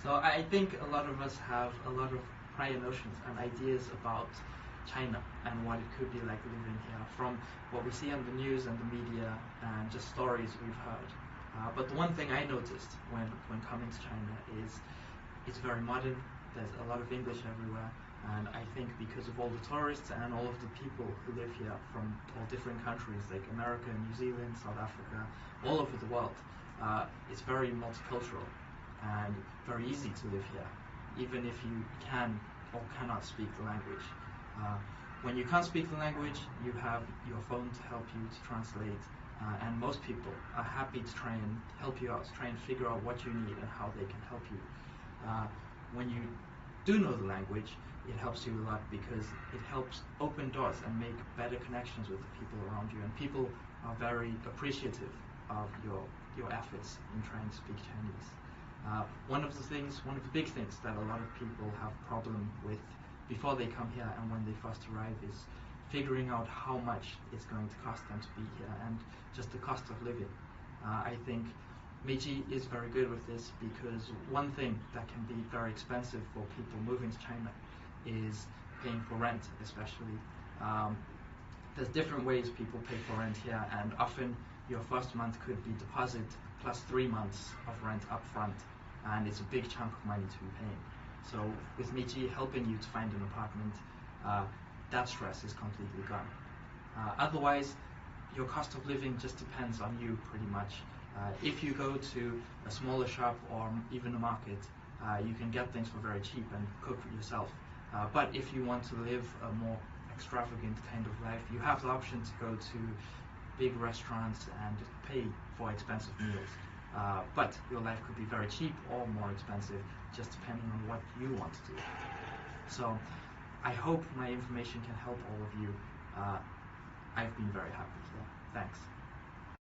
So I think a lot of us have a lot of prior notions and ideas about China and what it could be like living here from what we see on the news and the media and just stories we've heard. But the one thing I noticed when coming to China is it's very modern. There's a lot of English everywhere, and I think because of all the tourists and all of the people who live here from all different countries like America, New Zealand, South Africa, all over the world, it's very multicultural and very easy to live here, even if you can or cannot speak the language. Uh, when you can't speak the language, you have your phone to help you to translate, and most people are happy to try and help you out, to try and figure out what you need and how they can help you. When you do know the language, it helps you a lot because it helps open doors and make better connections with the people around you, and people are very appreciative of your efforts in trying to speak Chinese. One of the big things that a lot of people have problem with before they come here and when they first arrive is figuring out how much it's going to cost them to be here and just the cost of living. I think Meiji is very good with this because one thing that can be very expensive for people moving to China is paying for rent, especially. There's different ways people pay for rent here, and often your first month could be deposit plus 3 months of rent up front, and it's a big chunk of money to be paying. So with Meiji helping you to find an apartment, that stress is completely gone. Otherwise, your cost of living just depends on you pretty much. If you go to a smaller shop or even a market, you can get things for very cheap and cook for yourself. But if you want to live a more extravagant kind of life, you have the option to go to big restaurants and just pay for expensive meals. But your life could be very cheap or more expensive, just depending on what you want to do. So I hope my information can help all of you. I've been very happy here. Thanks.